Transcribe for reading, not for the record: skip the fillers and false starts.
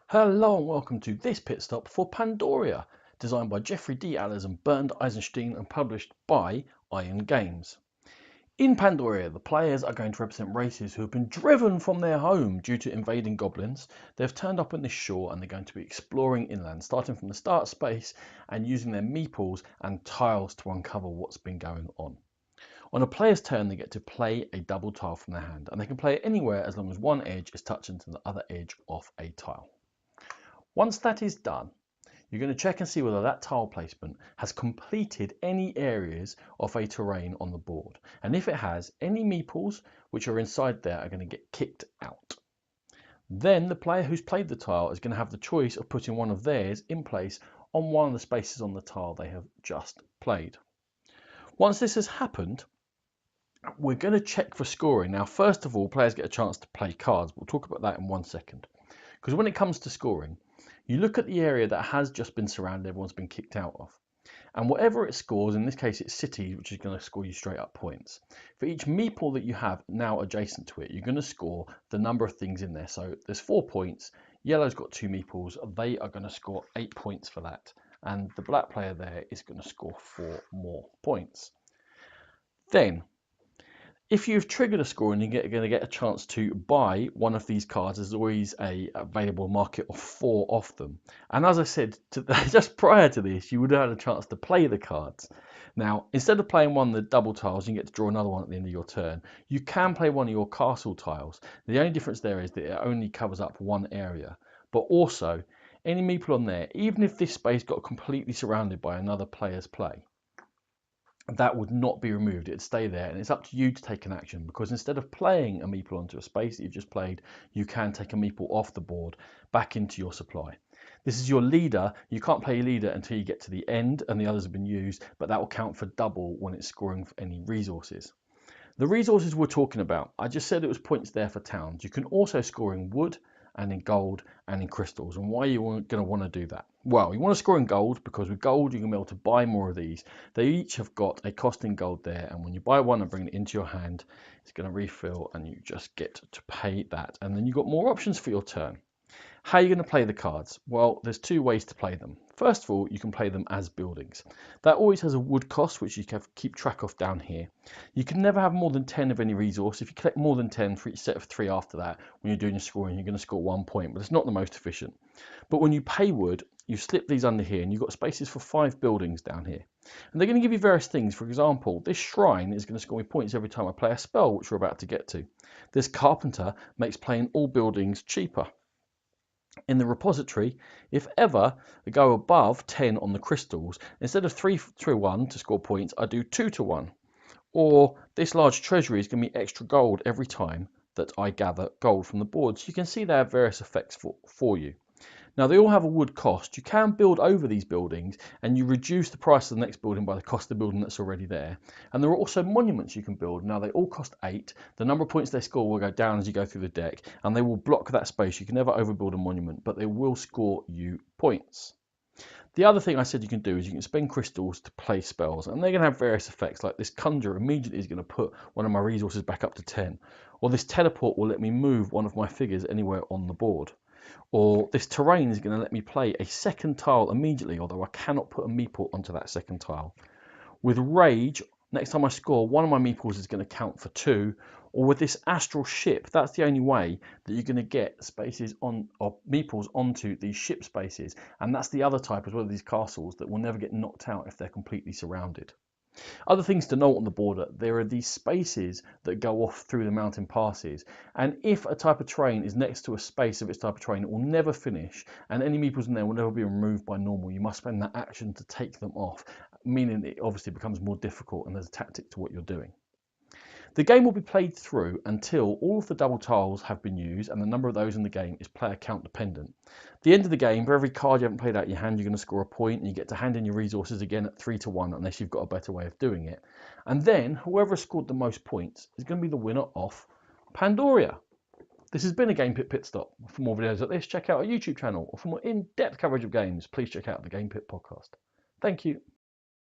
Hello and welcome to this pit stop for Pandoria, designed by Jeffrey D. Allers and Bernd Eisenstein and published by Irongames. In Pandoria, the players are going to represent races who have been driven from their home due to invading goblins. They've turned up on this shore and they're going to be exploring inland, starting from the start space and using their meeples and tiles to uncover what's been going on. On a player's turn, they get to play a double tile from their hand, and they can play it anywhere as long as one edge is touching to the other edge of a tile. Once that is done, you're going to check and see whether that tile placement has completed any areas of a terrain on the board. And if it has, any meeples which are inside there are going to get kicked out. Then the player who's played the tile is going to have the choice of putting one of theirs in place on one of the spaces on the tile they have just played. Once this has happened, we're going to check for scoring. Now, first of all, players get a chance to play cards. We'll talk about that in 1 second. Because when it comes to scoring, you look at the area that has just been surrounded, everyone's been kicked out of. And whatever it scores, in this case it's city, which is going to score you straight up points. For each meeple that you have now adjacent to it, you're going to score the number of things in there. So there's 4 points, yellow's got 2 meeples, they are going to score 8 points for that. And the black player there is going to score 4 more points. Then, if you've triggered a score and you're going to get a chance to buy one of these cards, there's always a available market of 4 of them. And as I said, just prior to this, you would have had a chance to play the cards. Now, instead of playing one of the double tiles, you get to draw another one at the end of your turn. You can play one of your castle tiles. The only difference there is that it only covers up one area. But also, any meeple on there, even if this space got completely surrounded by another player's play, that would not be removed. It'd stay there, and it's up to you to take an action, because instead of playing a meeple onto a space that you've just played, you can take a meeple off the board back into your supply. This is your leader. You can't play your leader until you get to the end and the others have been used, but that will count for double when it's scoring for any resources. The resources we're talking about, I just said it was points there for towns. You can also score in wood and in gold and in crystals. And why are you going to want to do that? Well, you want to score in gold because with gold you can be able to buy more of these. They each have got a cost in gold there, and when you buy one and bring it into your hand, it's going to refill and you just get to pay that. And then you've got more options for your turn. How are you going to play the cards? Well, there's 2 ways to play them. First of all, you can play them as buildings. That always has a wood cost, which you can keep track of down here. You can never have more than 10 of any resource. If you collect more than 10 for each set of 3 after that, when you're doing your scoring, you're going to score 1 point, but it's not the most efficient. But when you pay wood, you slip these under here and you've got spaces for 5 buildings down here. And they're going to give you various things. For example, this shrine is going to score me points every time I play a spell, which we're about to get to. This carpenter makes playing all buildings cheaper. In the repository, if ever I go above 10 on the crystals, instead of 3 to 1 to score points, I do 2 to 1. Or this large treasury is going to be extra gold every time that I gather gold from the board. So you can see they have various effects for you. Now, they all have a wood cost. You can build over these buildings and you reduce the price of the next building by the cost of the building that's already there. And there are also monuments you can build. Now, they all cost 8. The number of points they score will go down as you go through the deck, and they will block that space. You can never overbuild a monument, but they will score you points. The other thing I said you can do is you can spend crystals to play spells, and they're going to have various effects, like this conjure immediately is going to put one of my resources back up to 10. Or this teleport will let me move one of my figures anywhere on the board. Or this terrain is going to let me play a second tile immediately, although I cannot put a meeple onto that second tile. With rage, next time I score, one of my meeples is going to count for 2. Or with this astral ship, that's the only way that you're going to get spaces on, or meeples onto these ship spaces. And that's the other type as well, these castles that will never get knocked out if they're completely surrounded. Other things to note on the border, there are these spaces that go off through the mountain passes, and if a type of terrain is next to a space of its type of terrain, it will never finish, and any meeples in there will never be removed by normal. You must spend that action to take them off, meaning it obviously becomes more difficult and there's a tactic to what you're doing. The game will be played through until all of the double tiles have been used, and the number of those in the game is player count dependent. At the end of the game, for every card you haven't played out of your hand, you're going to score a point, and you get to hand in your resources again at 3 to 1, unless you've got a better way of doing it. And then, whoever has scored the most points is going to be the winner of Pandoria. This has been a Game Pit Pit Stop. For more videos like this, check out our YouTube channel, or for more in-depth coverage of games, please check out the Game Pit podcast. Thank you.